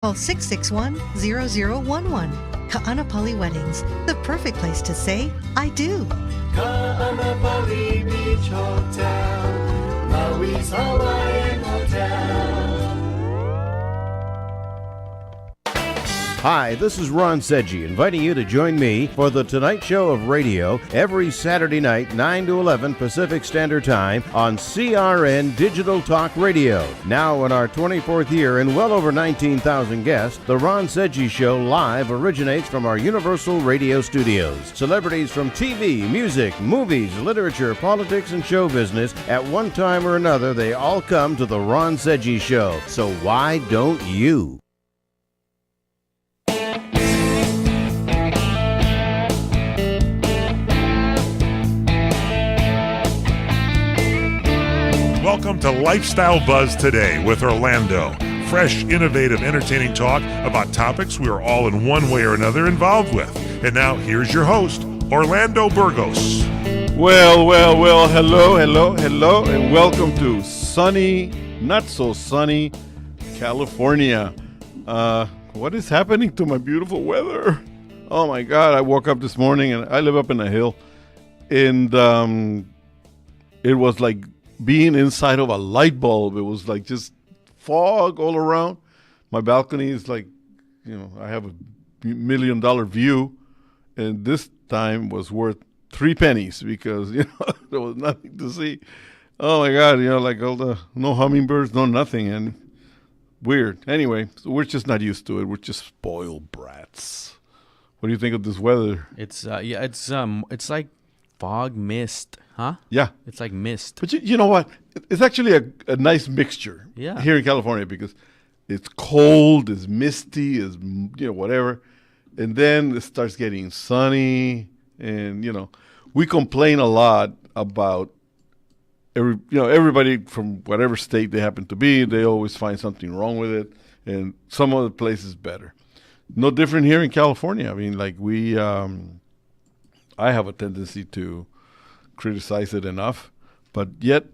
Call 661-0011. Ka'anapali Weddings, the perfect place to say, I do. Ka'anapali Beach Hotel, Maui's Hawaiian Hotel. Hi, this is Ron Sedgy, inviting you to join me for The Tonight Show of Radio every Saturday night, 9 to 11 Pacific Standard Time on CRN Digital Talk Radio. Now in our 24th year and well over 19,000 guests, The Ron Sedgy Show live originates from our Universal Radio studios. Celebrities from TV, music, movies, literature, politics, and show business, at one time or another, they all come to The Ron Sedgy Show. So why don't you? Welcome to Lifestyle Buzz Today with Orlando. Fresh, innovative, entertaining talk about topics we are all in one way or another involved with. And now, here's your host, Orlando Burgos. Well, hello, and welcome to sunny, not so sunny, California. What is happening to my beautiful weather? Oh my God, I woke up this morning, and I live up in a hill, and it was like being inside of a light bulb. It was like just fog all around. My balcony is like, I have a $1 million view, and this time was worth 3 pennies because, there was nothing to see. Oh my God, like no hummingbirds, no nothing, and weird. Anyway, so we're just not used to it. We're just spoiled brats. What do you think of this weather? It's like fog mist, huh? Yeah. It's like mist. But you know what? It's actually a nice mixture here in California because it's cold, it's misty, it's whatever. And then it starts getting sunny, and we complain a lot about everybody from whatever state they happen to be, they always find something wrong with it, and some other places better. No different here in California. I mean, like I have a tendency to criticize it enough, but yet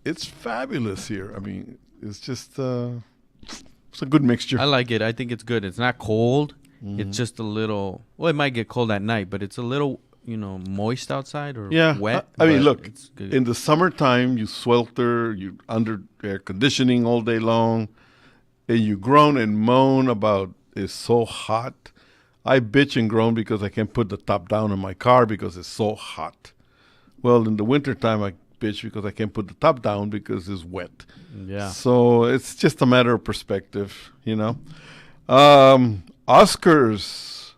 it's fabulous here. I mean, it's just it's a good mixture. I like it. I think it's good. It's not cold. Mm-hmm. It's just a little. Well, it might get cold at night, but it's a little, moist outside or wet. I mean, look, in the summertime, you swelter, you under air conditioning all day long, and you groan and moan about it's so hot. I bitch and groan because I can't put the top down on my car because it's so hot. Well, in the wintertime, I bitch because I can't put the top down because it's wet. Yeah. So it's just a matter of perspective, Oscars.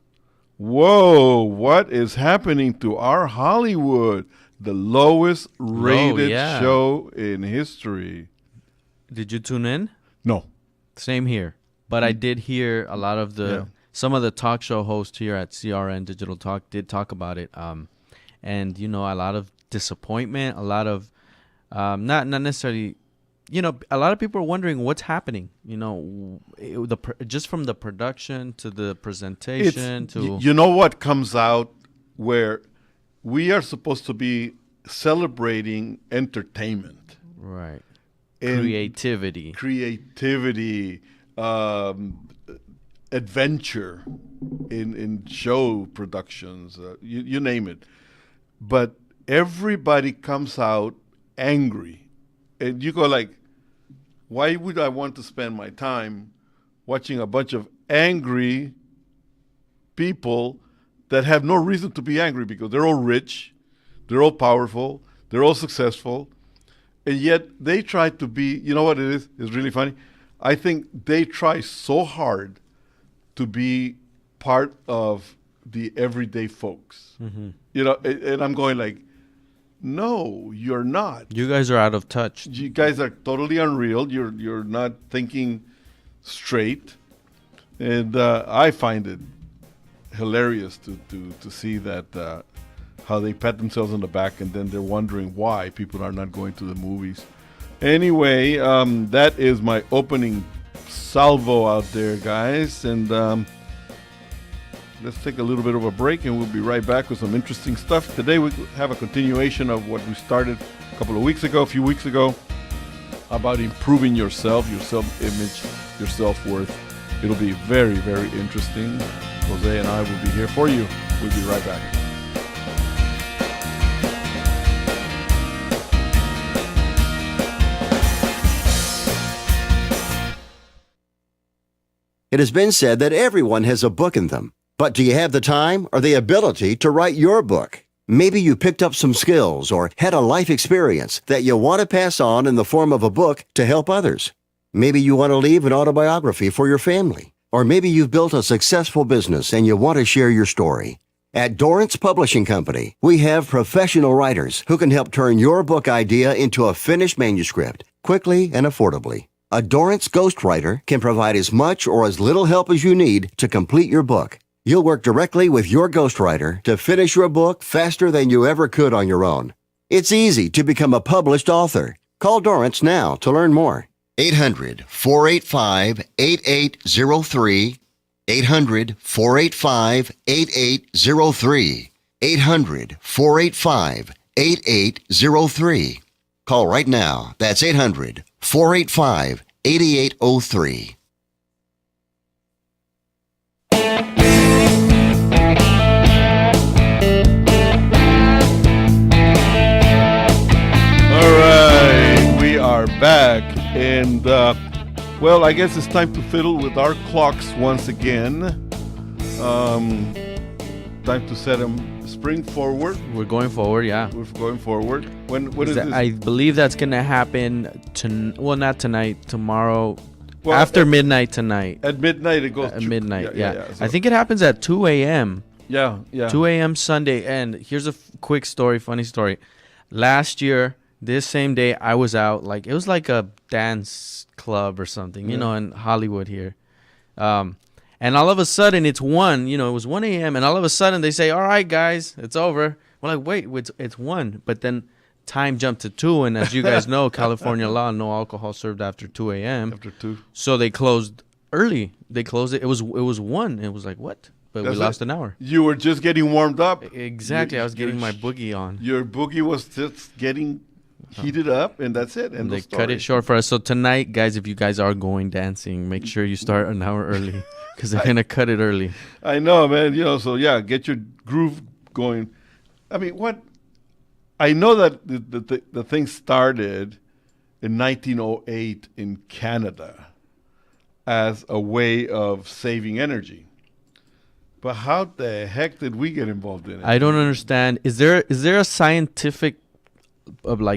Whoa, what is happening to our Hollywood? The lowest rated show in history. Did you tune in? No. Same here. But I did hear a lot of some of the talk show hosts here at CRN Digital Talk did talk about it. And, a lot of disappointment, a lot of not necessarily, a lot of people are wondering what's happening, just from the production to the presentation to. You know what comes out where we are supposed to be celebrating entertainment. Right. And creativity, adventure in show productions, you name it. But everybody comes out angry. And you go like, why would I want to spend my time watching a bunch of angry people that have no reason to be angry because they're all rich, they're all powerful, they're all successful, and yet they try to be, you know what it is? It's really funny. I think they try so hard to be part of the everyday folks. Mm-hmm. And I'm going like, no, you're not. You guys are out of touch. You guys are totally unreal. You're not thinking straight. And I find it hilarious to see that how they pat themselves on the back and then they're wondering why people are not going to the movies. Anyway, that is my opening salvo out there, guys. And let's take a little bit of a break and we'll be right back with some interesting stuff. Today we have a continuation of what we started a few weeks ago, about improving yourself, your self-image, your self-worth. It'll be very, very interesting. Jose and I will be here for you. We'll be right back. It has been said that everyone has a book in them. But do you have the time or the ability to write your book? Maybe you picked up some skills or had a life experience that you want to pass on in the form of a book to help others. Maybe you want to leave an autobiography for your family. Or maybe you've built a successful business and you want to share your story. At Dorrance Publishing Company, we have professional writers who can help turn your book idea into a finished manuscript quickly and affordably. A Dorrance ghostwriter can provide as much or as little help as you need to complete your book. You'll work directly with your ghostwriter to finish your book faster than you ever could on your own. It's easy to become a published author. Call Dorrance now to learn more. 800-485-8803. 800-485-8803. 800-485-8803. Call right now. That's 800-485-8803. All right, we are back, and well, I guess it's time to fiddle with our clocks once again. Time to set them spring forward. We're going forward, yeah. We're going forward. What is this? I believe that's gonna happen not tonight, tomorrow. Well, after midnight tonight. At midnight it goes. At midnight, yeah. So I think it happens at 2 a.m. Yeah. 2 a.m. Sunday. And here's a quick story, funny story. Last year, this same day, I was out. It was like a dance club or something, you know, in Hollywood here. And all of a sudden, it's 1. You know, it was 1 a.m. And all of a sudden, they say, all right, guys, it's over. We're like, wait, it's 1. But then time jumped to 2. And as you guys know, California law, no alcohol served after 2 a.m. After 2. So they closed early. They closed it. It was 1. It was like, what? But we lost an hour. You were just getting warmed up. Exactly. I was getting my boogie on. Your boogie was just getting heated up, and that's it. And they cut it short for us. So tonight, guys, if you guys are going dancing, make sure you start an hour early because they're going to cut it early. I know, man. You know, so yeah, get your groove going. I mean, I know that the thing started in 1908 in Canada as a way of saving energy. But how the heck did we get involved in it? I don't understand. Is there a scientific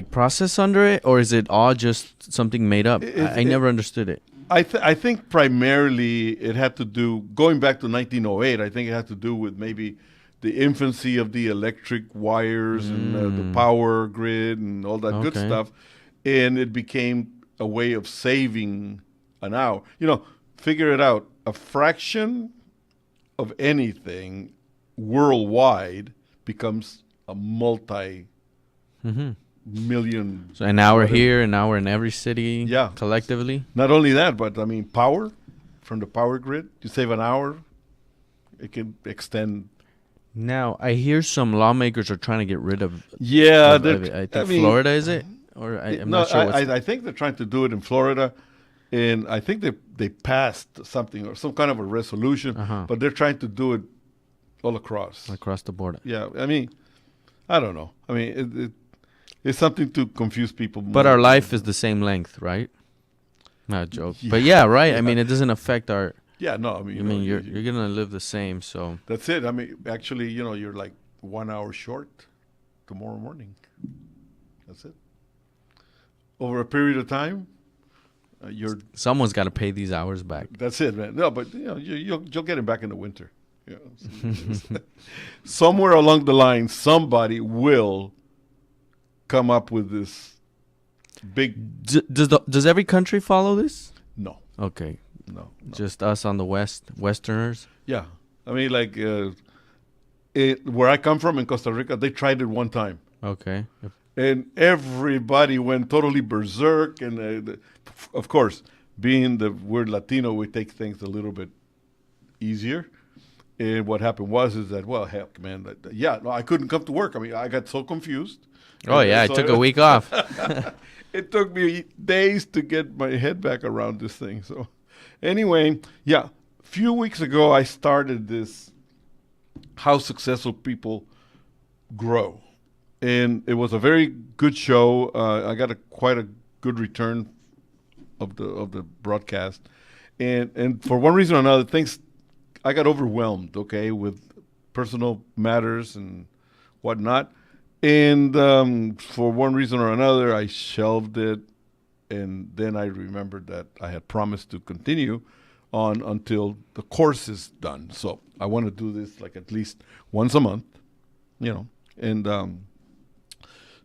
process under it, or is it all just something made up? I never understood it. I think primarily it had to do, going back to 1908, I think it had to do with maybe the infancy of the electric wires and the power grid and all that good stuff. And it became a way of saving an hour. You know, figure it out. A fraction of anything worldwide becomes a multi-million. So an hour here, an hour in every city, collectively. Not only that, but I mean, power from the power grid. You save an hour, it can extend. Now I hear some lawmakers are trying to get rid of. Yeah, I think Florida is it, or I'm not sure. I think they're trying to do it in Florida. And I think they passed something or some kind of a resolution, but they're trying to do it all across the board. Yeah, I mean, I don't know. I mean, it's something to confuse people more. But our life is the same length, right? Not a joke. Yeah. But yeah, right. I mean, it doesn't affect our. Yeah, no. I mean, you're gonna live the same. So that's it. I mean, actually, you're like 1 hour short tomorrow morning. That's it. Over a period of time. Someone's got to pay these hours back. That's it, man. No, but you'll get it back in the winter. Yeah. Somewhere along the line, somebody will come up with this big. Does every country follow this? No. Okay. No. Just us on the Westerners. Yeah, I mean, like where I come from in Costa Rica, they tried it one time. Okay. And everybody went totally berserk. And of course, being we're Latino, we take things a little bit easier. And what happened is that, well, heck, man, I couldn't come to work. I mean, I got so confused. Oh, yeah, I took a week off. It took me days to get my head back around this thing. So Anyway, yeah, a few weeks ago I started this How Successful People Grow. And it was a very good show. I got quite a good return of the broadcast. And for one reason or another, I got overwhelmed, okay, with personal matters and whatnot. And for one reason or another, I shelved it. And then I remembered that I had promised to continue on until the course is done. So I want to do this like at least once a month, and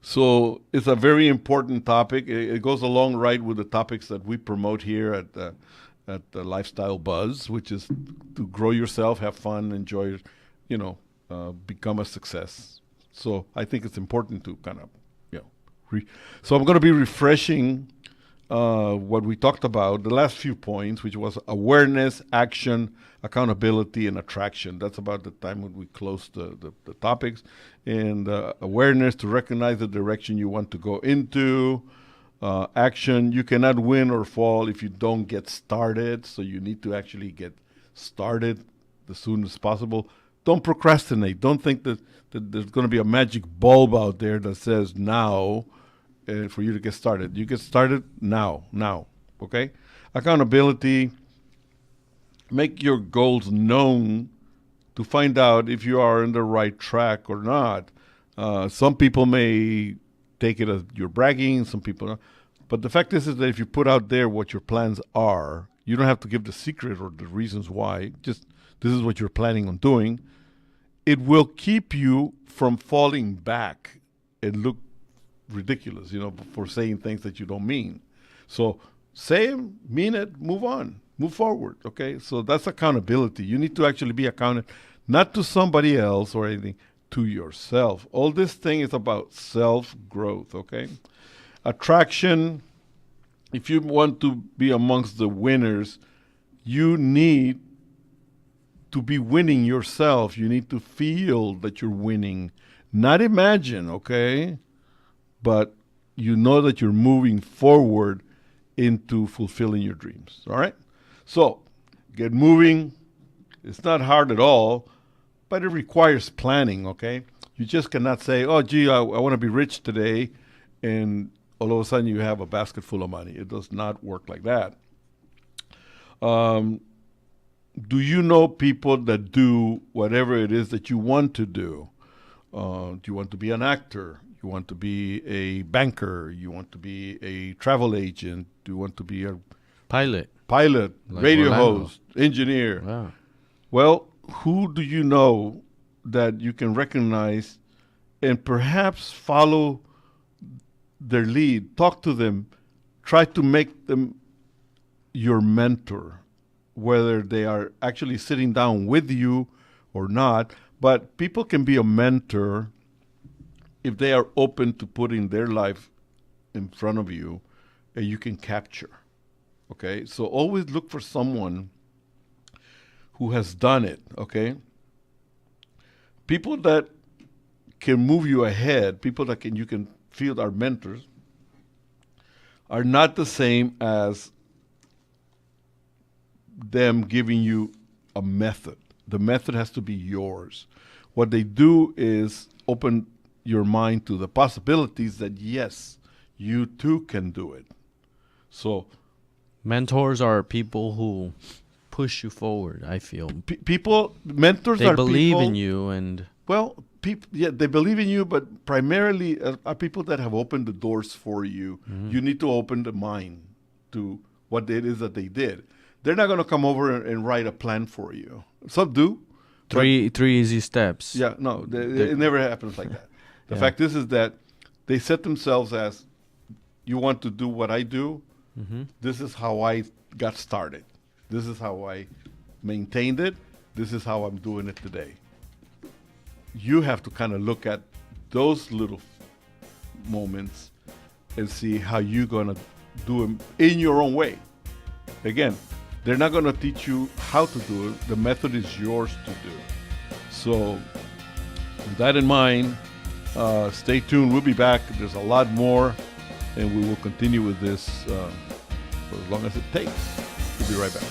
so it's a very important topic. It goes along right with the topics that we promote here at the Lifestyle Buzz, which is to grow yourself, have fun, enjoy, become a success. So I think it's important to kind of, so I'm going to be refreshing what we talked about, the last few points, which was awareness, action, accountability, and attraction. That's about the time when we close the topics. And awareness, to recognize the direction you want to go into. Action, you cannot win or fall if you don't get started. So you need to actually get started as soon as possible. Don't procrastinate. Don't think that there's going to be a magic bulb out there that says now for you to get started. You get started now, okay? Accountability, make your goals known to find out if you are on the right track or not. Some people may take it as you're bragging, some people not. But the fact is that if you put out there what your plans are, you don't have to give the secret or the reasons why. Just this is what you're planning on doing. It will keep you from falling back and look ridiculous, for saying things that you don't mean. So say them, mean it, move on, move forward, okay? So that's accountability. You need to actually be accounted, not to somebody else or anything, to yourself. All this thing is about self-growth, okay? Attraction, if you want to be amongst the winners, you need to be winning yourself. You need to feel that you're winning, not imagine, okay? But you know that you're moving forward into fulfilling your dreams, all right? So get moving. It's not hard at all, but it requires planning, okay? You just cannot say, oh, gee, I want to be rich today, and all of a sudden you have a basket full of money. It does not work like that. Do you know people that do whatever it is that you want to do? Do you want to be an actor? You want to be a banker? You want to be a travel agent? Do you want to be a pilot, like radio Orlando. host, engineer? Wow. Well, who do you know that you can recognize and perhaps follow their lead? Talk to them. Try to make them your mentor, whether they are actually sitting down with you or not. But people can be a mentor if they are open to putting their life in front of you and you can capture. Okay? So always look for someone who has done it, okay? People that can move you ahead, people that you can feel are mentors, are not the same as them giving you a method. The method has to be yours. What they do is open your mind to the possibilities that, yes, you too can do it. So mentors are people who push you forward, I feel. Mentors they are believe people, in you and... Well, they believe in you, but primarily are people that have opened the doors for you. Mm-hmm. You need to open the mind to what it is that they did. They're not going to come over and write a plan for you. Some do. Three easy steps. Yeah, no, it never happens like that. The fact is that they set themselves as, you want to do what I do? Mm-hmm. This is how I got started. This is how I maintained it. This is how I'm doing it today. You have to kind of look at those little moments and see how you're going to do them in your own way. Again, they're not going to teach you how to do it. The method is yours to do. So with that in mind, stay tuned. We'll be back. There's a lot more, and we will continue with this for as long as it takes. We'll be right back.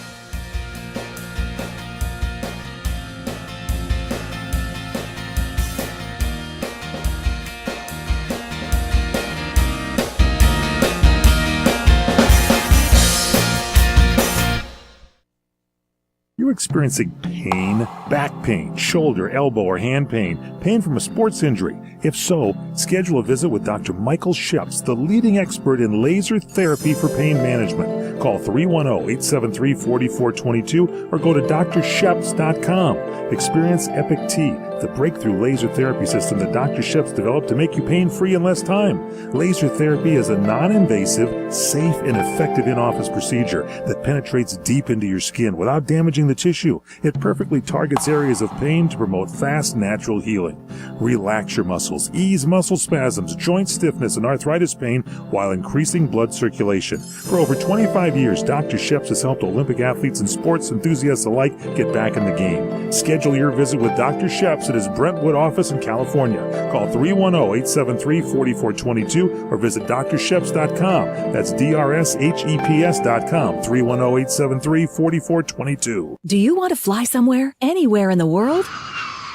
you experiencing pain? Back pain, shoulder, elbow, or hand pain? Pain from a sports injury? If so, schedule a visit with Dr. Michael Sheps, the leading expert in laser therapy for pain management. Call 310-873-4422 or go to drsheps.com. Experience Epic T, the breakthrough laser therapy system that Dr. Sheps developed to make you pain-free in less time. Laser therapy is a non-invasive, safe, and effective in-office procedure that penetrates deep into your skin without damaging the tissue. It perfectly targets areas of pain to promote fast, natural healing. Relax your muscles, ease muscle spasms, joint stiffness, and arthritis pain while increasing blood circulation. For over 25 years, Dr. Sheps has helped Olympic athletes and sports enthusiasts alike get back in the game. Schedule your visit with Dr. Sheps at his Brentwood office in California. Call 310-873-4422 or visit drsheps.com. That's DRSHEPS.com. 310-873-4422. Do you want to fly somewhere, anywhere in the world?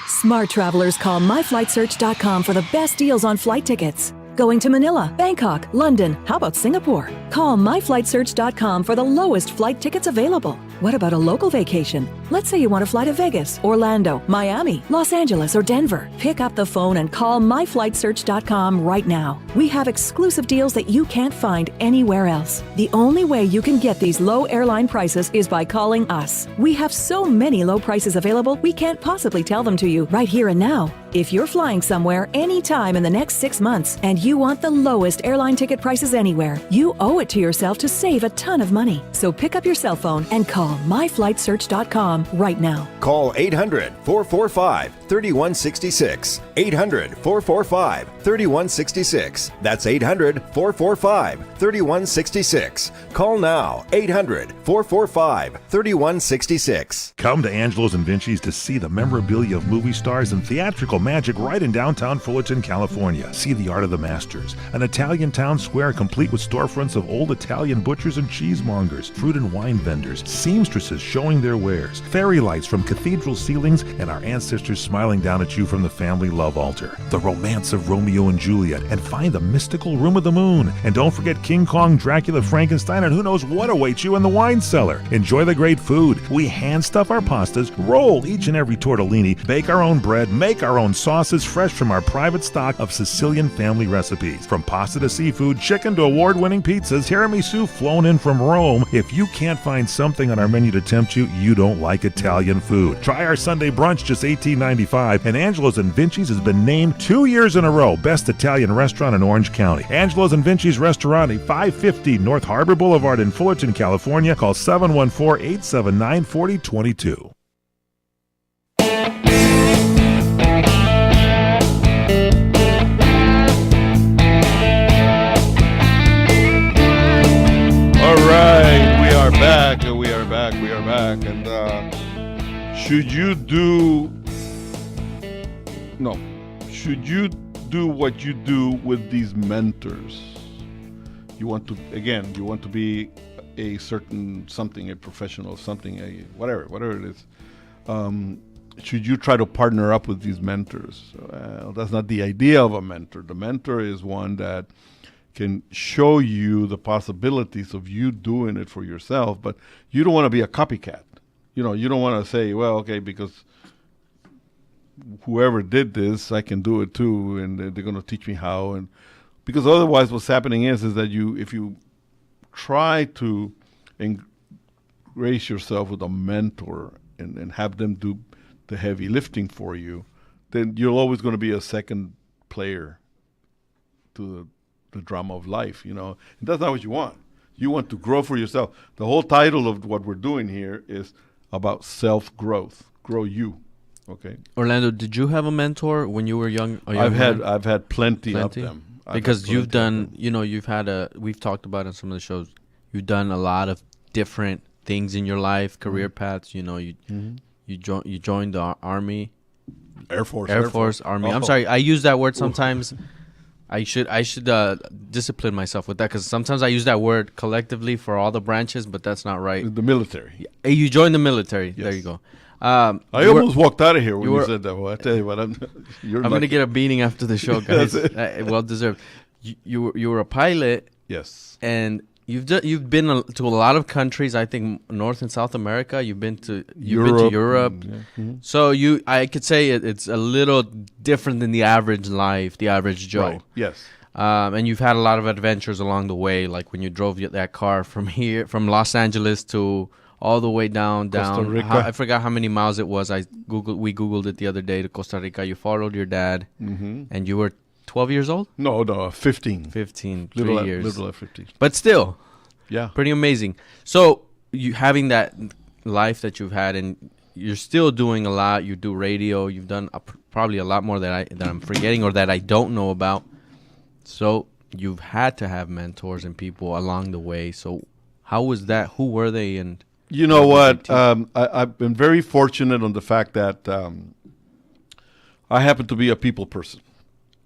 Smart travelers call myflightsearch.com for the best deals on flight tickets. Going to Manila, Bangkok, London, how about Singapore? Call myflightsearch.com for the lowest flight tickets available. What about a local vacation? Let's say you want to fly to Vegas, Orlando, Miami, Los Angeles, or Denver. Pick up the phone and call myflightsearch.com right now. We have exclusive deals that you can't find anywhere else. The only way you can get these low airline prices is by calling us. We have so many low prices available, we can't possibly tell them to you right here and now. If you're flying somewhere anytime in the next 6 months and you want the lowest airline ticket prices anywhere, you owe it to yourself to save a ton of money. So pick up your cell phone and call myflightsearch.com right now. Call 800-445-3166. 800-445-3166. That's 800-445-3166. Call now. 800-445-3166. Come to Angelo's and Vinci's to see the memorabilia of movie stars and theatrical magic right in downtown Fullerton, California. See the art of the masters. An Italian town square complete with storefronts of old Italian butchers and cheesemongers, fruit and wine vendors, seamstresses showing their wares, fairy lights from cathedral ceilings, and our ancestors smiling down at you from the family love altar. The romance of Romeo and Juliet, and find the mystical Room of the Moon. And don't forget King Kong, Dracula, Frankenstein, and who knows what awaits you in the wine cellar. Enjoy the great food. We hand stuff our pastas, roll each and every tortellini, bake our own bread, make our own sauces fresh from our private stock of Sicilian family recipes. From pasta to seafood, chicken to award-winning pizzas, tiramisu flown in from Rome. If you can't find something on our menu to tempt you, you don't like Italian food. Try our Sunday brunch, just $18.95, and Angelo's and Vinci's has been named 2 years in a row Best Italian Restaurant in Orange County. Angelo's and Vinci's Restaurant at 550 North Harbor Boulevard in Fullerton, California. Call 714-879-4022. All right, we are back. And should you do what you do with these mentors? You want to be a certain something, a professional something, whatever it is. Should you try to partner up with these mentors? That's not the idea of a mentor. The mentor is one that can show you the possibilities of you doing it for yourself, but you don't want to be a copycat. You don't want to say, well, okay, because whoever did this, I can do it too, and they're going to teach me how. And because otherwise what's happening is that if you try to ingrace yourself with a mentor and have them do the heavy lifting for you, then you're always going to be a second player to the drama of life, And that's not what you want. You want to grow for yourself. The whole title of what we're doing here is about self-growth. Grow you. Okay. Orlando, did you have a mentor when you were young? I've had plenty of them. Because you've done, we've talked about in some of the shows, you've done a lot of different things in your life, career paths. You joined the Army, Air Force, Army. I'm sorry, I use that word sometimes. I should discipline myself with that, because sometimes I use that word collectively for all the branches, but that's not right. The military. You joined the military. Yes. There you go. I almost walked out of here when you said that. Well, I tell you what, I'm going to get a beating after the show, guys. Well deserved. You were a pilot. Yes. And You've been to a lot of countries. I think North and South America. You've been to Europe. So I could say it's a little different than the average life, the average Joe. Right. Yes. And you've had a lot of adventures along the way, like when you drove that car from Los Angeles to all the way down. Costa Rica. I forgot how many miles it was. We Googled it the other day to Costa Rica. You followed your dad, and you were 12 years old? No, 15. 15, Little 3 years. Little at 15. But still, yeah, pretty amazing. So you having that life that you've had, and you're still doing a lot. You do radio. You've done probably a lot more that I'm forgetting or that I don't know about. So you've had to have mentors and people along the way. So how was that? Who were they? And you know what? I've been very fortunate on the fact that I happen to be a people person.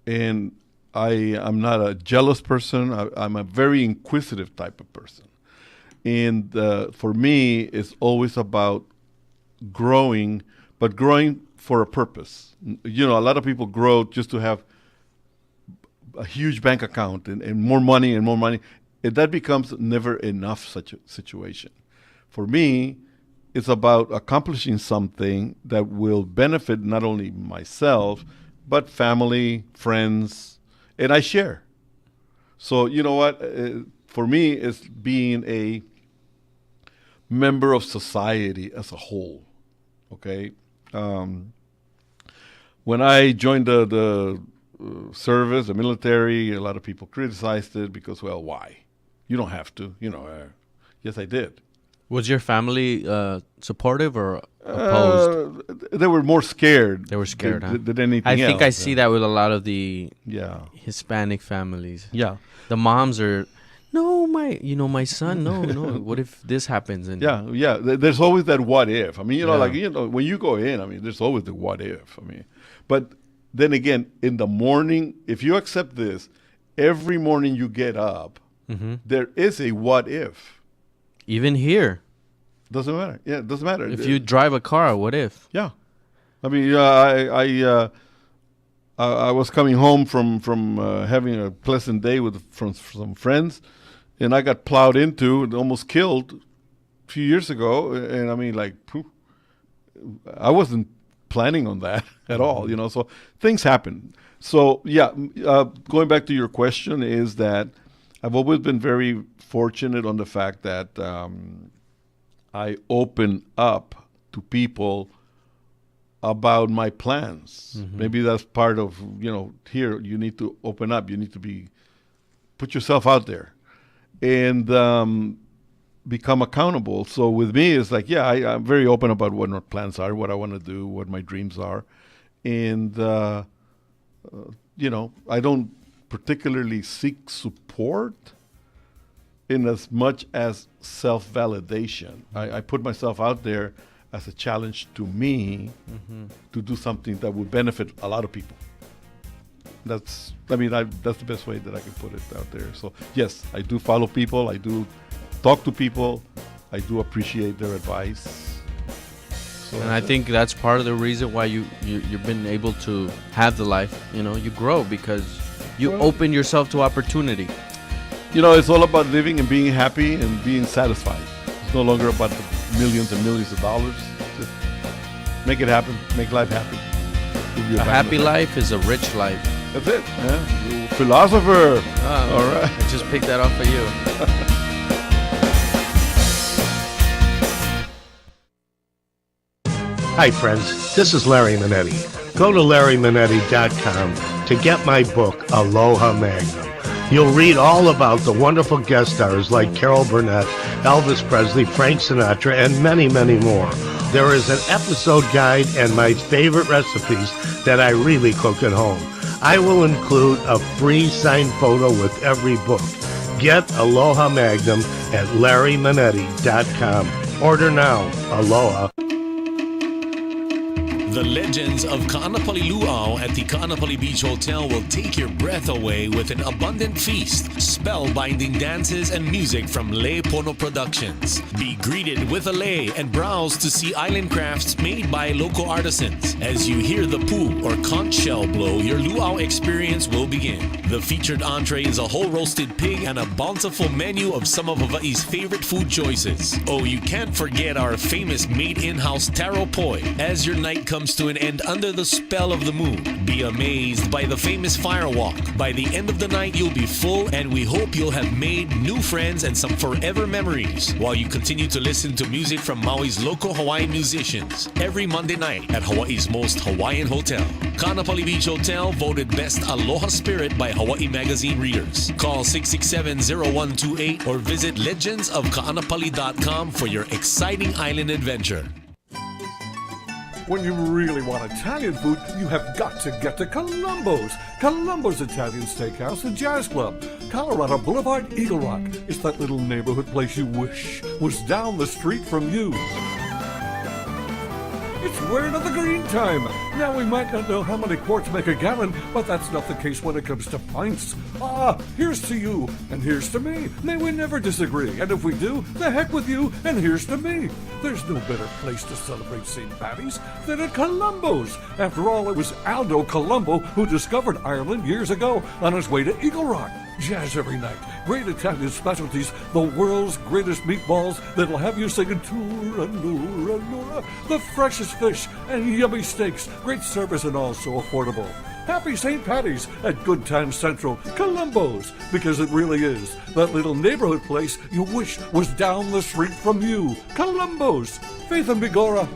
And I'm not a jealous person. I'm a very inquisitive type of person. And for me, it's always about growing, but growing for a purpose. You know, a lot of people grow just to have a huge bank account and more money and more money. And that becomes never enough such a situation. For me, it's about accomplishing something that will benefit not only myself, but family, friends, and I share. So you know what? For me, it's being a member of society as a whole. Okay. When I joined the service, the military, a lot of people criticized it because, well, why? You don't have to. You know. Yes, I did. Was your family supportive or opposed? They were more scared. They were scared, than anything I think else. I see that with a lot of the Hispanic families. Yeah. The moms are, no, my son, no. What if this happens? And yeah. There's always that what if. I mean, when you go in, I mean, there's always the what if. I mean, but then again, in the morning, if you accept this, every morning you get up, there is a what if. Even here. Doesn't matter. Yeah, it doesn't matter. If you drive a car, what if? Yeah. I mean, I was coming home from having a pleasant day from some friends, and I got plowed into and almost killed a few years ago. And I mean, I wasn't planning on that at all, you know. So things happen. So yeah, going back to your question is that I've always been very fortunate on the fact that I open up to people about my plans. Maybe that's part of, here you need to open up. You need to put yourself out there and become accountable. So with me, it's like, I'm very open about what my plans are, what I want to do, what my dreams are. And, I don't particularly seek support in as much as self-validation. I put myself out there as a challenge to me to do something that would benefit a lot of people. That's the best way that I can put it out there. So yes, I do follow people. I do talk to people. I do appreciate their advice. So and I think that's part of the reason why you've been able to have the life. You grow because you open yourself to opportunity. It's all about living and being happy and being satisfied. It's no longer about the millions and millions of dollars. Just make it happen. Make life happy. A happy life is a rich life. That's it. Yeah. Philosopher. All right. I just picked that off of you. Hi, friends. This is Larry Minetti. Go to LarryMinetti.com to get my book, Aloha Magnum. You'll read all about the wonderful guest stars like Carol Burnett, Elvis Presley, Frank Sinatra, and many, many more. There is an episode guide and my favorite recipes that I really cook at home. I will include a free signed photo with every book. Get Aloha Magnum at LarryMinetti.com. Order now. Aloha. The legends of Kaanapali Luau at the Kaanapali Beach Hotel will take your breath away with an abundant feast, spellbinding dances, and music from Lei Pono Productions. Be greeted with a lei and browse to see island crafts made by local artisans. As you hear the pu or conch shell blow, your luau experience will begin. The featured entree is a whole roasted pig and a bountiful menu of some of Hawaii's favorite food choices. Oh, you can't forget our famous made in-house taro poi. As your night comes to an end under the spell of the moon, be amazed by the famous fire walk. By the end of the night, you'll be full, and we hope you'll have made new friends and some forever memories while you continue to listen to music from Maui's local Hawaiian musicians every Monday night at Hawaii's most Hawaiian hotel. Kaanapali Beach Hotel, voted Best Aloha Spirit by Hawaii Magazine readers. Call 667-0128 or visit legendsofkaanapali.com for your exciting island adventure. When you really want Italian food, you have got to get to Columbo's. Columbo's Italian Steakhouse and Jazz Club. Colorado Boulevard, Eagle Rock. It's that little neighborhood place you wish was down the street from you. It's word of the green time. Now we might not know how many quarts make a gallon, but that's not the case when it comes to pints. Here's to you, and here's to me. May we never disagree, and if we do, the heck with you, and here's to me. There's no better place to celebrate St. Patty's than at Columbo's. After all, it was Aldo Colombo who discovered Ireland years ago on his way to Eagle Rock. Jazz every night, great Italian specialties, the world's greatest meatballs that'll have you singing Tura, Nura, Nura, the freshest fish and yummy steaks, great service and also affordable. Happy St. Patty's at Good Times Central, Columbo's, because it really is that little neighborhood place you wish was down the street from you. Columbo's, Faith and Bigora.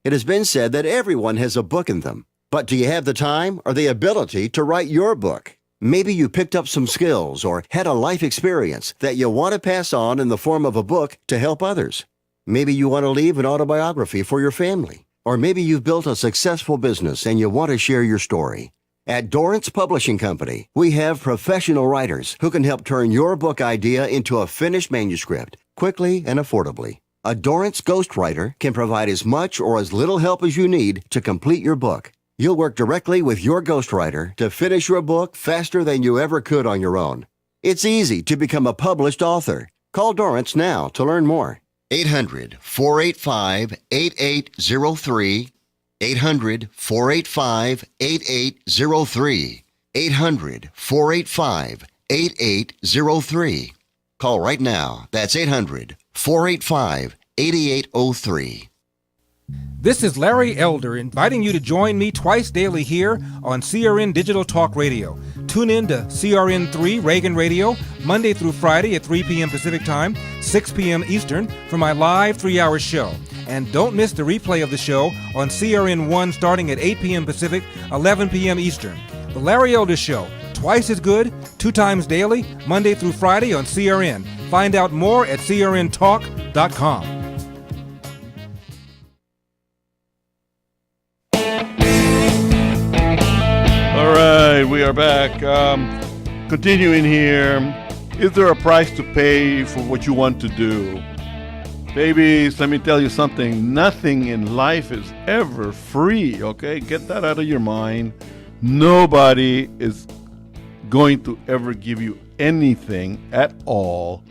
It has been said that everyone has a book in them, but do you have the time or the ability to write your book? Maybe you picked up some skills or had a life experience that you want to pass on in the form of a book to help others. Maybe you want to leave an autobiography for your family. Or maybe you've built a successful business and you want to share your story. At Dorrance Publishing Company, we have professional writers who can help turn your book idea into a finished manuscript quickly and affordably. A Dorrance ghostwriter can provide as much or as little help as you need to complete your book. You'll work directly with your ghostwriter to finish your book faster than you ever could on your own. It's easy to become a published author. Call Dorrance now to learn more. 800-485-8803. 800-485-8803. 800-485-8803. Call right now. That's 800-485-8803. This is Larry Elder inviting you to join me twice daily here on CRN Digital Talk Radio. Tune in to CRN3 Reagan Radio Monday through Friday at 3 p.m. Pacific Time, 6 p.m. Eastern for my live 3-hour show. And don't miss the replay of the show on CRN1 starting at 8 p.m. Pacific, 11 p.m. Eastern. The Larry Elder Show, twice as good, 2 times daily, Monday through Friday on CRN. Find out more at crntalk.com. All right, we are back. Continuing here. Is there a price to pay for what you want to do? Babies, let me tell you something. Nothing in life is ever free, okay? Get that out of your mind. Nobody is going to ever give you anything at all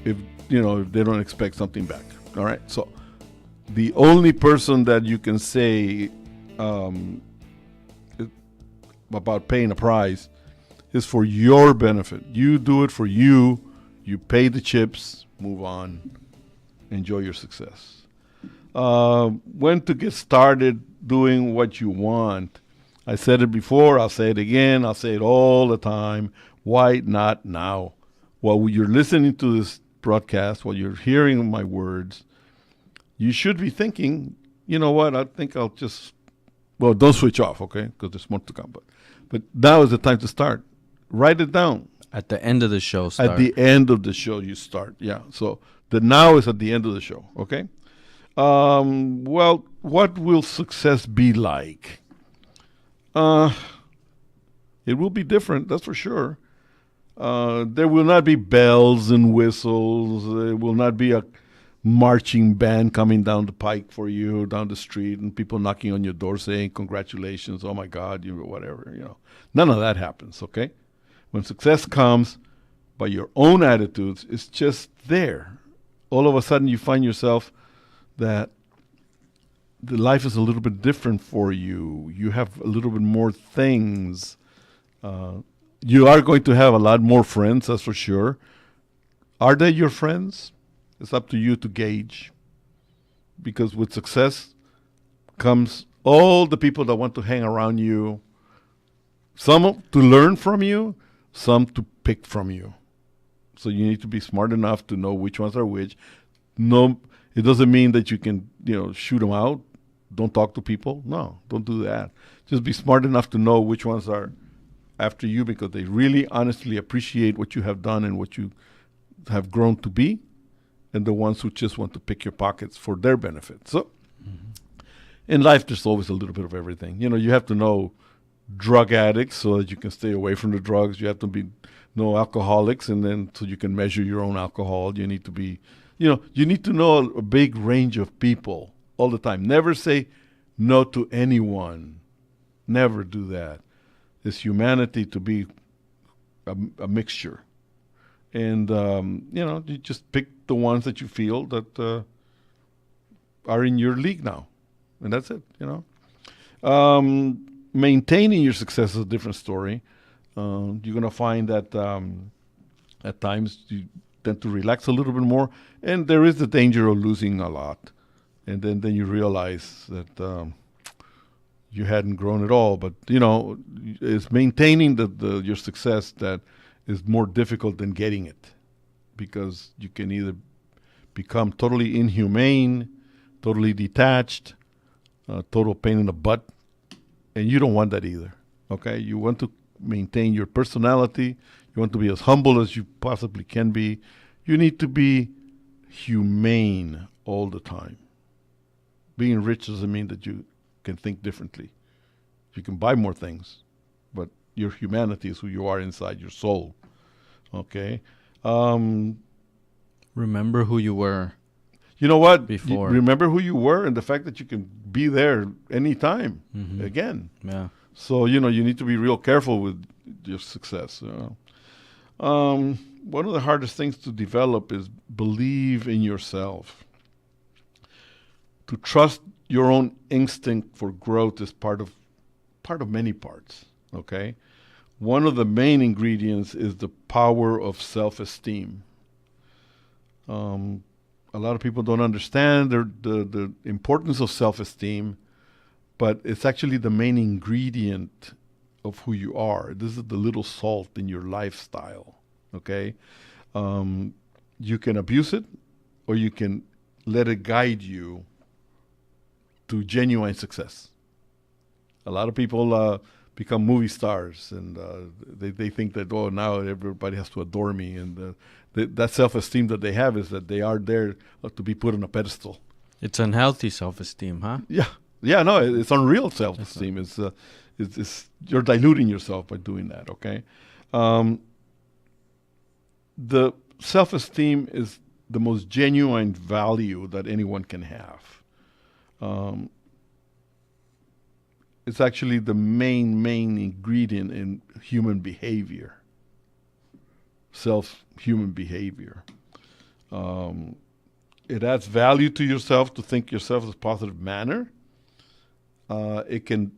if they don't expect something back. All right? So the only person that you can say about paying a price is for your benefit. You do it for you. You pay the chips, move on, enjoy your success. When to get started doing what you want. I said it before, I'll say it again, I'll say it all the time. Why not now? While you're listening to this broadcast, while you're hearing my words, you should be thinking, you know what, I think I'll just, don't switch off, okay, because there's more to come. But now is the time to start. Write it down. At the end of the show, start. At the end of the show, you start. Yeah. So the now is at the end of the show. Okay. Well, what will success be like? It will be different. That's for sure. There will not be bells and whistles. There will not be a marching band coming down the pike for you, down the street, and people knocking on your door saying, congratulations, oh my God, you whatever, None of that happens, okay? When success comes by your own attitudes, it's just there. All of a sudden you find yourself that the life is a little bit different for you. You have a little bit more things. You are going to have a lot more friends, that's for sure. Are they your friends? It's up to you to gauge. Because with success comes all the people that want to hang around you. Some to learn from you, some to pick from you. So you need to be smart enough to know which ones are which. No, it doesn't mean that you can, shoot them out. Don't talk to people. No, don't do that. Just be smart enough to know which ones are after you because they really honestly appreciate what you have done and what you have grown to be, and the ones who just want to pick your pockets for their benefit. So in life, there's always a little bit of everything. You have to know drug addicts so that you can stay away from the drugs. You have to know alcoholics, and then so you can measure your own alcohol. You need to be, you need to know a big range of people all the time. Never say no to anyone. Never do that. It's humanity to be a mixture. And, you just pick the ones that you feel that are in your league now. And that's it, Maintaining your success is a different story. You're going to find that at times you tend to relax a little bit more. And there is the danger of losing a lot. And then you realize that you hadn't grown at all. But, it's maintaining your success that is more difficult than getting it. Because you can either become totally inhumane, totally detached, total pain in the butt. And you don't want that either, okay? You want to maintain your personality. You want to be as humble as you possibly can be. You need to be humane all the time. Being rich doesn't mean that you can think differently. You can buy more things, but your humanity is who you are inside your soul, okay? Remember who you were. You know what? Before. Remember who you were and the fact that you can be there anytime again. Yeah. So, you need to be real careful with your success. One of the hardest things to develop is believe in yourself. To trust your own instinct for growth is part of many parts, okay? One of the main ingredients is the power of self-esteem. A lot of people don't understand the importance of self-esteem, but it's actually the main ingredient of who you are. This is the little salt in your lifestyle, okay? You can abuse it, or you can let it guide you to genuine success. A lot of people become movie stars, and they think that, now everybody has to adore me, and that self-esteem that they have is that they are there to be put on a pedestal. It's unhealthy self-esteem, huh? Yeah, no, it's unreal self-esteem. It's you're diluting yourself by doing that, okay? The self-esteem is the most genuine value that anyone can have. It's actually the main ingredient in human behavior. Human behavior. It adds value to yourself to think yourself in a positive manner. It can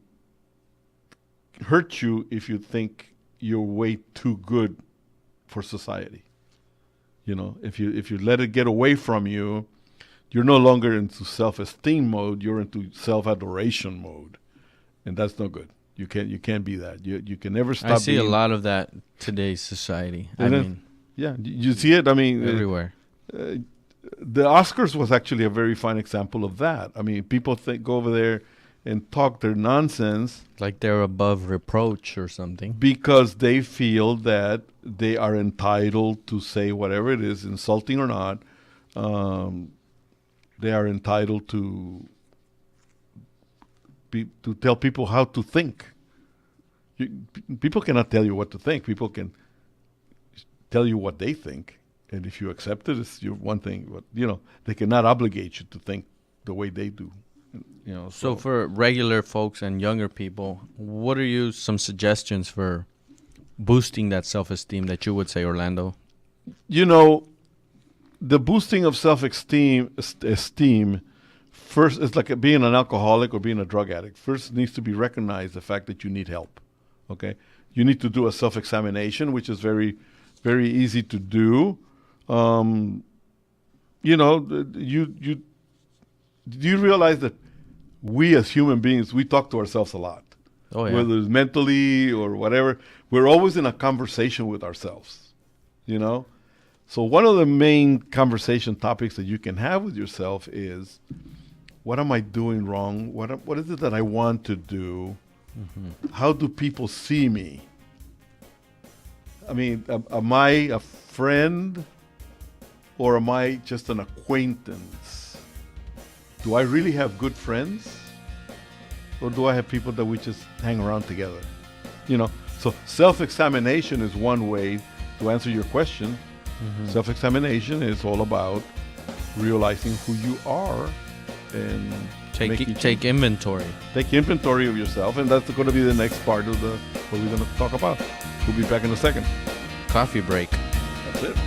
hurt you if you think you're way too good for society. If you let it get away from you, you're no longer into self-esteem mode. You're into self-adoration mode, and that's no good. You can't be that. You can never stop. I see a lot of that in today's society. Yeah, you see it. I mean, everywhere. The Oscars was actually a very fine example of that. I mean, people go over there and talk their nonsense, like they're above reproach or something, because they feel that they are entitled to say whatever it is, insulting or not. They are entitled to tell people how to think. People cannot tell you what to think. People can tell you what they think, And if you accept it, it's your one thing. But, they cannot obligate you to think the way they do. So for regular folks and younger people, what are some suggestions for boosting that self-esteem that you would say, Orlando? The boosting of self-esteem, first, it's like being an alcoholic or being a drug addict. First needs to be recognized the fact that you need help, okay? You need to do a self-examination, which is very, very easy to do. Do you realize that we as human beings, we talk to ourselves a lot? Oh, yeah. Whether it's mentally or whatever, we're always in a conversation with ourselves, So one of the main conversation topics that you can have with yourself is, what am I doing wrong? What is it that I want to do? Mm-hmm. How do people see me? I mean, am I a friend or am I just an acquaintance? Do I really have good friends? Or do I have people that we just hang around together? So self-examination is one way to answer your question. Mm-hmm. Self-examination is all about realizing who you are and take inventory. Take inventory of yourself, and that's going to be the next part of what we're going to talk about. We'll be back in a second. Coffee break. That's it.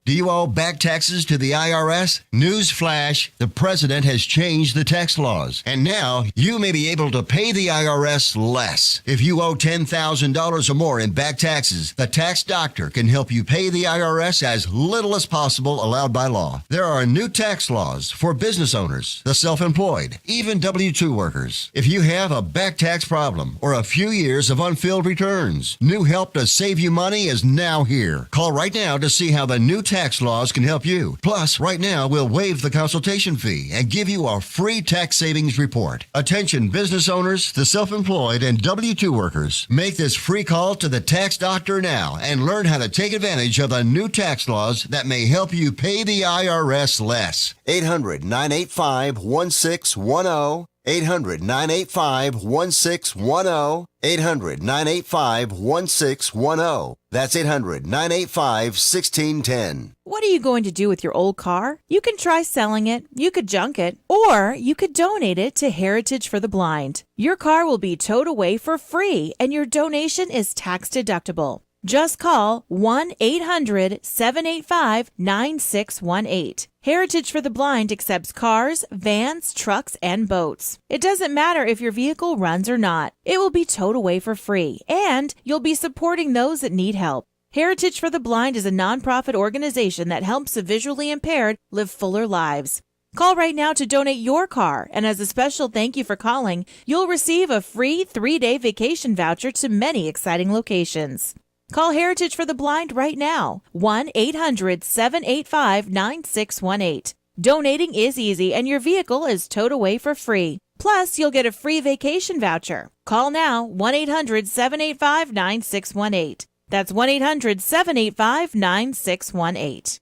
Do you owe back taxes to the IRS? Newsflash, the president has changed the tax laws, and now you may be able to pay the IRS less. If you owe $10,000 or more in back taxes, the tax doctor can help you pay the IRS as little as possible allowed by law. There are new tax laws for business owners, the self-employed, even W-2 workers. If you have a back tax problem or a few years of unfilled returns, new help to save you money is now here. Call right now to see how the new tax laws can help you. Plus, right now, we'll waive the consultation fee and give you a free tax savings report. Attention business owners, the self-employed, and W-2 workers. Make this free call to the tax doctor now and learn how to take advantage of the new tax laws that may help you pay the IRS less. 800-985-1610. 800-985-1610. 800-985-1610. That's 800-985-1610. What are you going to do with your old car? You can try selling it, you could junk it, or you could donate it to Heritage for the Blind. Your car will be towed away for free, and your donation is tax deductible. Just call 1-800-785-9618. Heritage for the Blind accepts cars, vans, trucks, and boats. It doesn't matter if your vehicle runs or not. It will be towed away for free, and you'll be supporting those that need help. Heritage for the Blind is a nonprofit organization that helps the visually impaired live fuller lives. Call right now to donate your car, and as a special thank you for calling, you'll receive a free 3-day vacation voucher to many exciting locations. Call Heritage for the Blind right now, 1-800-785-9618. Donating is easy, and your vehicle is towed away for free. Plus, you'll get a free vacation voucher. Call now, 1-800-785-9618. That's 1-800-785-9618.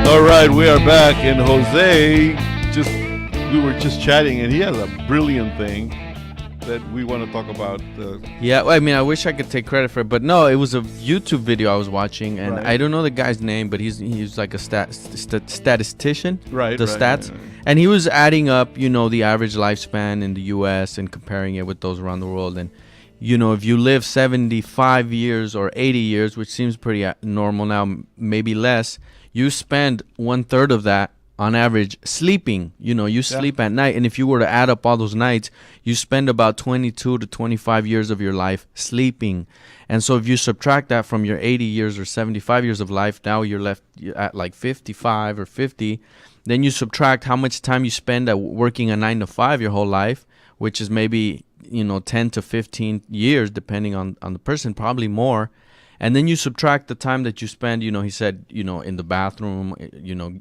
All right, we are back, and Jose we were just chatting, and he has a brilliant thing that we want to talk about. Yeah, I mean, I wish I could take credit for it, but no, it was a YouTube video I was watching, and right. I don't know the guy's name, but he's like a statistician, right? The stats, right. And he was adding up, the average lifespan in the U.S. and comparing it with those around the world, and if you live 75 years or 80 years, which seems pretty normal now, maybe less, you spend 1/3 of that on average sleeping. You sleep at night, and if you were to add up all those nights, you spend about 22 to 25 years of your life sleeping. And so if you subtract that from your 80 years or 75 years of life, now you're left at like 55 or 50. Then you subtract how much time you spend at working a 9 to 5 your whole life, which is maybe 10 to 15 years depending on the person, probably more. And then you subtract the time that you spend, he said, in the bathroom,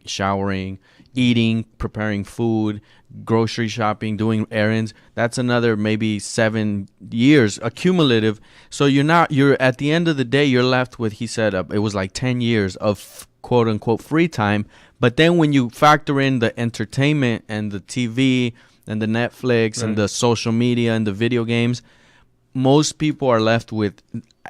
showering, eating, preparing food, grocery shopping, doing errands. That's another maybe 7 years accumulative. So you're at the end of the day, you're left with, he said, it was like 10 years of quote unquote free time. But then when you factor in the entertainment and the TV and the Netflix and the social media and the video games, most people are left with,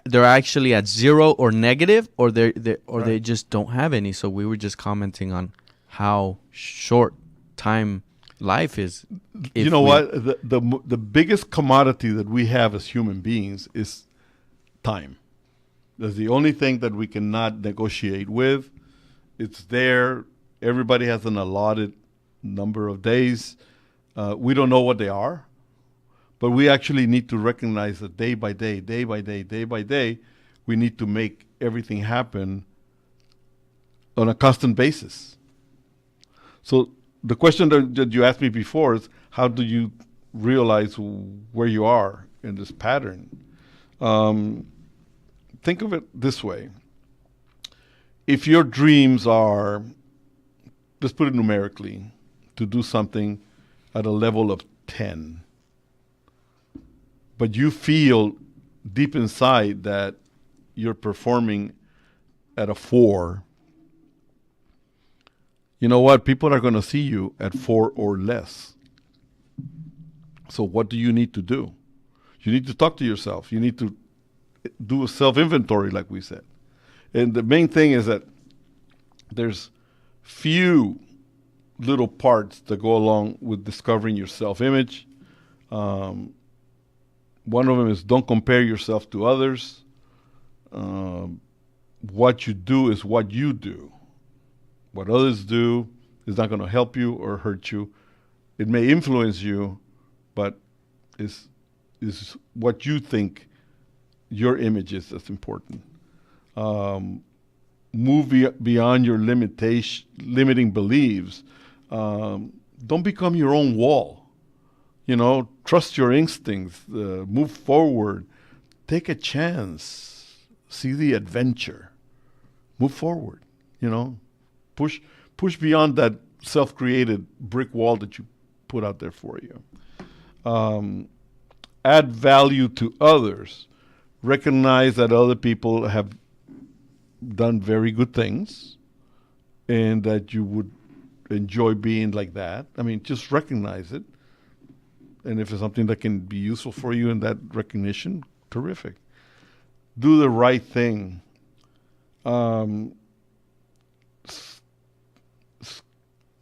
they're actually at zero or negative, or they just don't have any. So we were just commenting on how short time life is. You know what? The biggest commodity that we have as human beings is time. That's the only thing that we cannot negotiate with. It's there. Everybody has an allotted number of days. We don't know what they are. But we actually need to recognize that day by day, we need to make everything happen on a constant basis. So the question that you asked me before is, how do you realize where you are in this pattern? Think of it this way. If your dreams are, let's put it numerically, to do something at a level of 10, but you feel deep inside that you're performing at a 4, you know what? People are going to see you at 4 or less. So what do you need to do? You need to talk to yourself. You need to do a self-inventory, like we said. And the main thing is that there's few little parts that go along with discovering your self-image. One of them is, don't compare yourself to others. What you do is what you do. What others do is not going to help you or hurt you. It may influence you, but is what you think your image is that's important. Move beyond your limiting beliefs. Don't become your own wall. Trust your instincts, move forward, take a chance, see the adventure, move forward, push beyond that self-created brick wall that you put out there for you. Add value to others, recognize that other people have done very good things and that you would enjoy being like that. I mean, just recognize it. And if it's something that can be useful for you in that recognition, terrific. Do the right thing.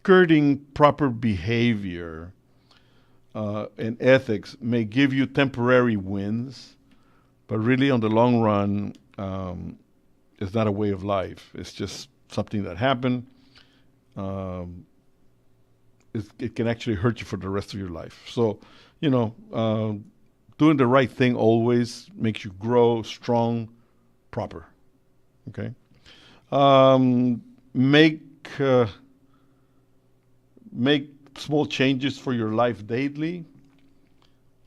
Skirting proper behavior and ethics may give you temporary wins, but really on the long run, it's not a way of life. It's just something that happened. It can actually hurt you for the rest of your life. So, doing the right thing always makes you grow strong, proper. Okay? Make small changes for your life daily.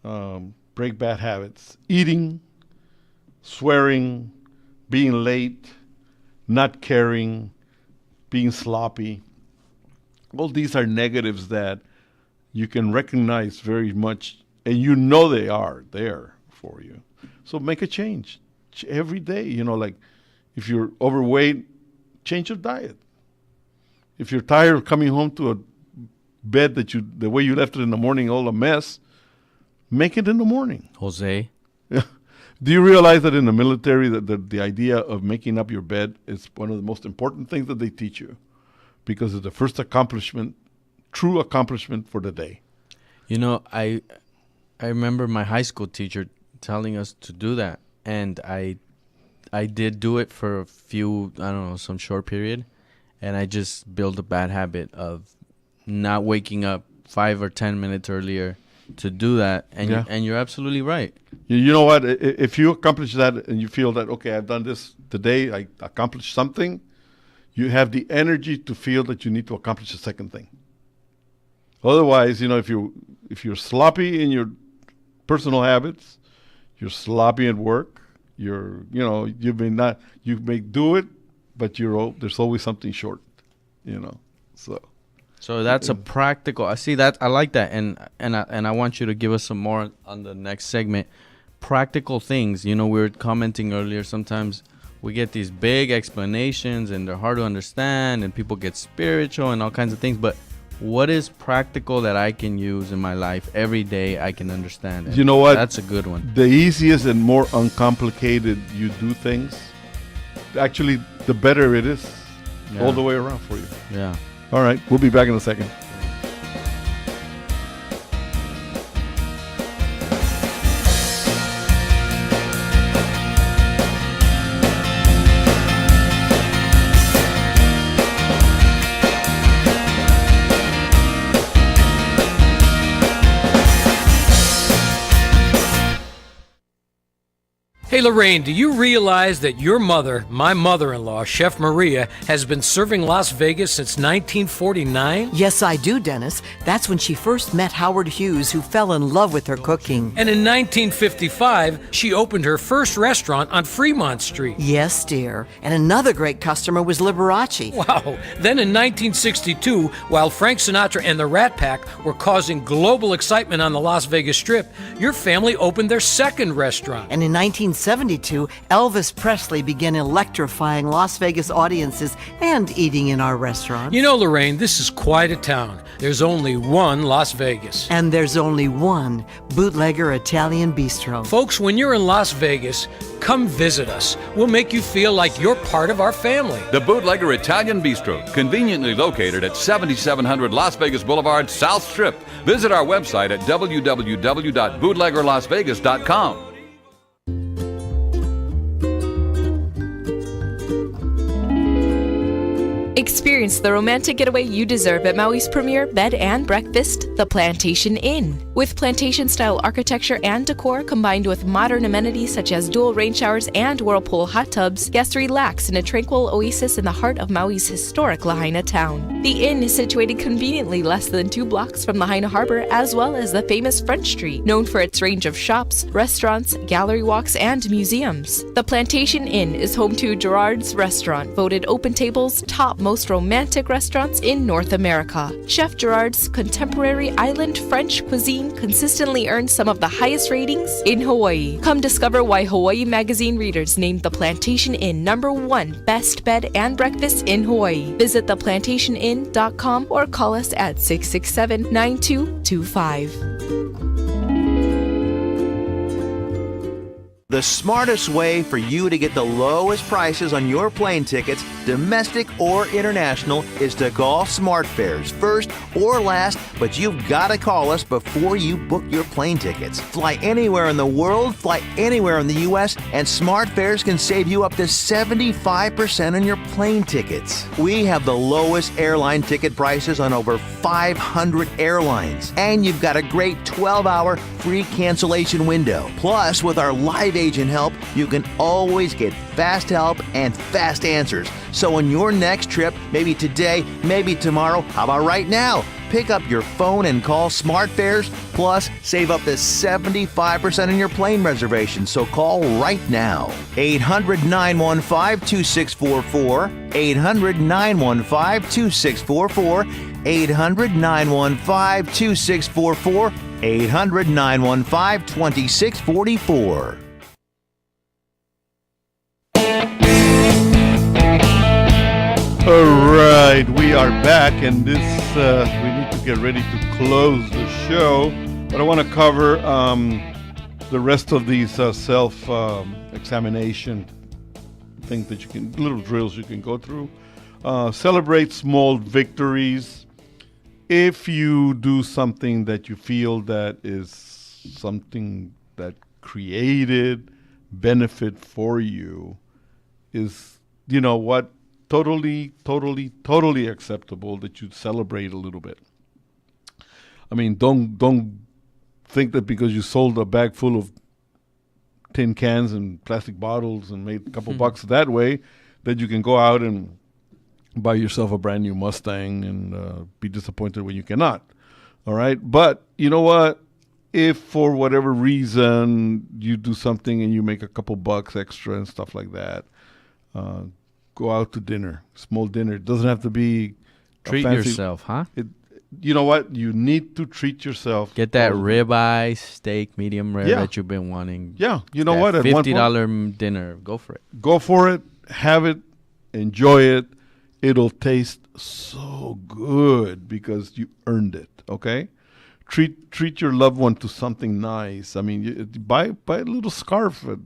Break bad habits. Eating, swearing, being late, not caring, being sloppy. All these are negatives that you can recognize very much, and they are there for you. So make a change every day. Like if you're overweight, change your diet. If you're tired of coming home to a bed the way you left it in the morning, all a mess, make it in the morning. Jose? Do you realize that in the military, that the idea of making up your bed is one of the most important things that they teach you? Because it's the first true accomplishment for the day. I remember my high school teacher telling us to do that, and I did do it for a few, some short period, and I just built a bad habit of not waking up 5 or 10 minutes earlier to do that, and you're absolutely right. You know what? If you accomplish that and you feel that, okay, I've done this today, I accomplished something, you have the energy to feel that you need to accomplish a second thing. Otherwise, if you're sloppy in your personal habits, you're sloppy at work, you may do it, but there's always something short, So that's a practical. I see that. I like that, and I want you to give us some more on the next segment. Practical things. We were commenting earlier. Sometimes we get these big explanations, and they're hard to understand, and people get spiritual and all kinds of things. But what is practical that I can use in my life every day? I can understand. You know what? That's a good one. The easiest and more uncomplicated you do things, actually, the better it is all the way around for you. Yeah. All right. We'll be back in a second. Hey Lorraine, do you realize that your mother, my mother-in-law, Chef Maria, has been serving Las Vegas since 1949? Yes, I do, Dennis. That's when she first met Howard Hughes, who fell in love with her cooking. And in 1955, she opened her first restaurant on Fremont Street. Yes, dear. And another great customer was Liberace. Wow. Then in 1962, while Frank Sinatra and the Rat Pack were causing global excitement on the Las Vegas Strip, your family opened their second restaurant. And in 1972, Elvis Presley began electrifying Las Vegas audiences and eating in our restaurants. You know, Lorraine, this is quite a town. There's only one Las Vegas. And there's only one Bootlegger Italian Bistro. Folks, when you're in Las Vegas, come visit us. We'll make you feel like you're part of our family. The Bootlegger Italian Bistro, conveniently located at 7700 Las Vegas Boulevard, South Strip. Visit our website at www.bootleggerlasvegas.com. Experience the romantic getaway you deserve at Maui's premier bed and breakfast, the Plantation Inn. With plantation-style architecture and decor combined with modern amenities such as dual rain showers and whirlpool hot tubs, guests relax in a tranquil oasis in the heart of Maui's historic Lahaina town. The inn is situated conveniently less than 2 blocks from Lahaina Harbor, as well as the famous French Street, known for its range of shops, restaurants, gallery walks, and museums. The Plantation Inn is home to Gerard's Restaurant, voted Open Table's top most romantic restaurants in North America. Chef Gerard's contemporary island French cuisine consistently earns some of the highest ratings in Hawaii. Come discover why Hawaii Magazine readers named the Plantation Inn #1 best bed and breakfast in Hawaii. Visit theplantationinn.com or call us at 667-9225. The smartest way for you to get the lowest prices on your plane tickets, domestic or international, is to call SmartFares first or last, but you've got to call us before you book your plane tickets. Fly anywhere in the world, fly anywhere in the U.S., and SmartFares can save you up to 75% on your plane tickets. We have the lowest airline ticket prices on over 500 airlines, and you've got a great 12-hour free cancellation window. Plus, with our live agent help, you can always get fast help and fast answers. So on your next trip, maybe today, maybe tomorrow, how about right now? Pick up your phone and call SmartFares, plus save up to 75% on your plane reservation. So call right now. 800-915-2644, 800-915-2644, 800-915-2644, 800-915-2644. All right, we are back, and we need to get ready to close the show. But I want to cover the rest of these self-examination things that little drills you can go through. Celebrate small victories. If you do something that you feel that is something that created benefit for you, is, you know what, totally acceptable that you celebrate a little bit. I mean, don't think that because you sold a bag full of tin cans and plastic bottles and made a couple bucks that way, that you can go out and buy yourself a brand new Mustang and be disappointed when you cannot. All right? But you know what? if for whatever reason you do something and you make a couple bucks extra and stuff like that, go out to dinner, small dinner. It doesn't have to be Treat fancy, yourself, huh? You know what? You need to treat yourself. Get that ribeye steak, medium rare that you've been wanting. Yeah, you know what? At At $50 dinner, go for it. Go for it. Have it. Enjoy it. It'll taste so good because you earned it. Okay. Treat your loved one to something nice. I mean, buy a little scarf at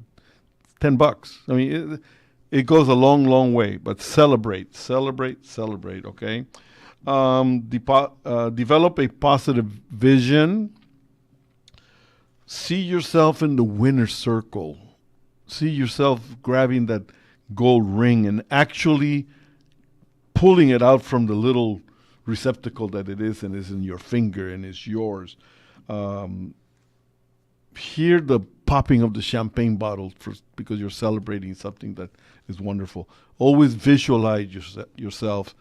$10. I mean, it goes a long, long way. But celebrate. Okay. Develop a positive vision. See yourself in the winner's circle. See yourself grabbing that gold ring and actually pulling it out from the little receptacle that it is and is in your finger and is yours. Hear the popping of the champagne bottle because you're celebrating something that is wonderful. Always visualize yourself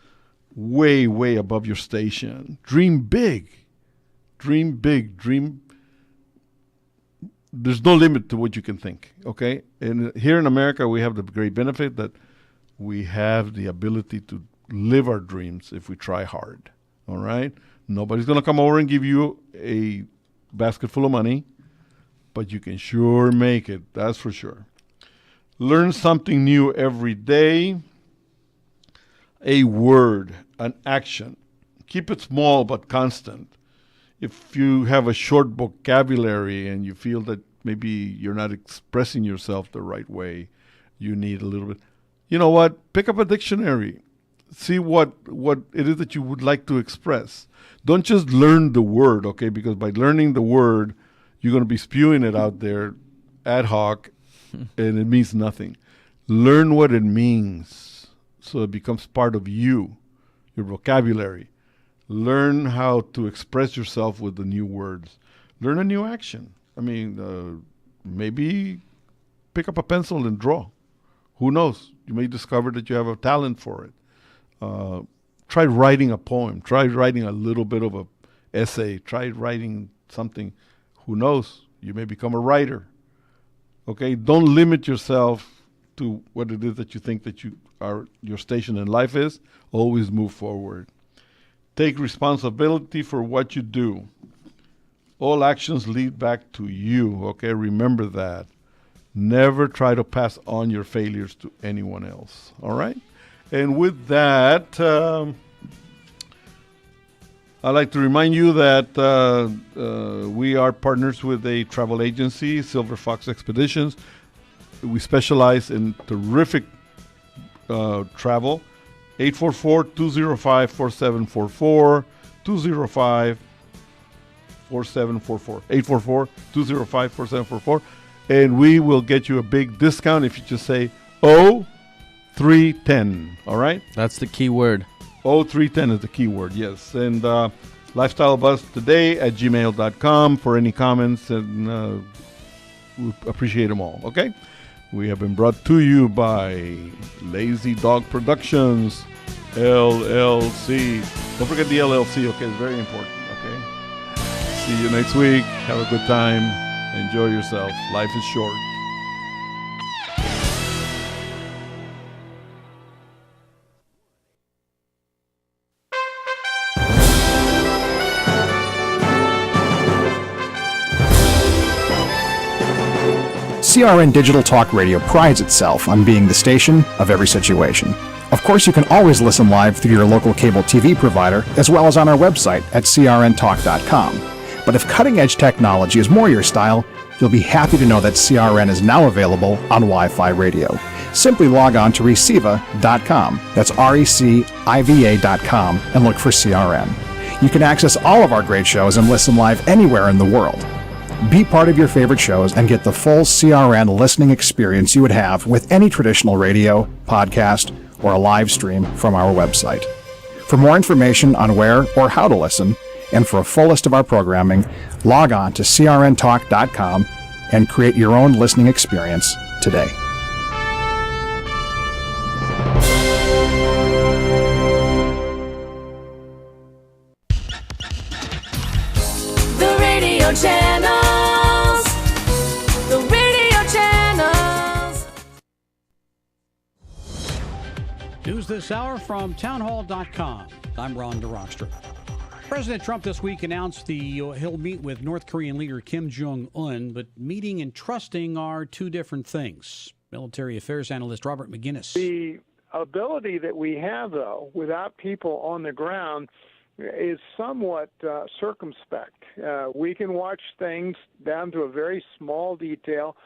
way, way above your station. Dream big. There's no limit to what you can think, okay? And here in America, we have the great benefit that we have the ability to live our dreams if we try hard, all right? Nobody's going to come over and give you a basket full of money, but you can sure make it, that's for sure. Learn something new every day. A word, an action. Keep it small but constant. If you have a short vocabulary and you feel that maybe you're not expressing yourself the right way, you need a little bit. You know what? Pick up a dictionary. See what it is that you would like to express. Don't just learn the word, okay? Because by learning the word, you're going to be spewing it out there ad hoc, and it means nothing. Learn what it means so it becomes part of you, your vocabulary. Learn how to express yourself with the new words. Learn a new action. I mean, maybe pick up a pencil and draw. Who knows? You may discover that you have a talent for it. Try writing a poem. Try writing a little bit of an essay. Try writing something. Who knows? You may become a writer. Okay? Don't limit yourself to what it is that you think that your station in life is. Always move forward. Take responsibility for what you do. All actions lead back to you, okay? Remember that. Never try to pass on your failures to anyone else, all right? And with that, I'd like to remind you that we are partners with a travel agency, Silver Fox Expeditions. We specialize in terrific travel. 844-205-4744, 205-4744, 844-205-4744, and we will get you a big discount if you just say 0310, all right? That's the key word. 0310 is the key word, yes. And lifestylebuzztoday@gmail.com for any comments, and we appreciate them all, okay? We have been brought to you by Lazy Dog Productions, LLC. Don't forget the LLC, okay? It's very important, okay? See you next week. Have a good time. Enjoy yourself. Life is short. CRN Digital Talk Radio prides itself on being the station of every situation. Of course, you can always listen live through your local cable TV provider, as well as on our website at crntalk.com. But if cutting-edge technology is more your style, you'll be happy to know that CRN is now available on Wi-Fi radio. Simply log on to Reciva.com, that's RECIVA.com, and look for CRN. You can access all of our great shows and listen live anywhere in the world. Be part of your favorite shows and get the full CRN listening experience you would have with any traditional radio, podcast, or a live stream from our website. For more information on where or how to listen, and for a full list of our programming, log on to crntalk.com and create your own listening experience today. The radio radio channels. The radio channels. News this hour from townhall.com. I'm Ron DeRockstra. President Trump this week announced he'll meet with North Korean leader Kim Jong-un, but meeting and trusting are two different things. Military affairs analyst Robert McGinnis. The ability that we have, though, without people on the ground, is somewhat circumspect. We can watch things down to a very small detail,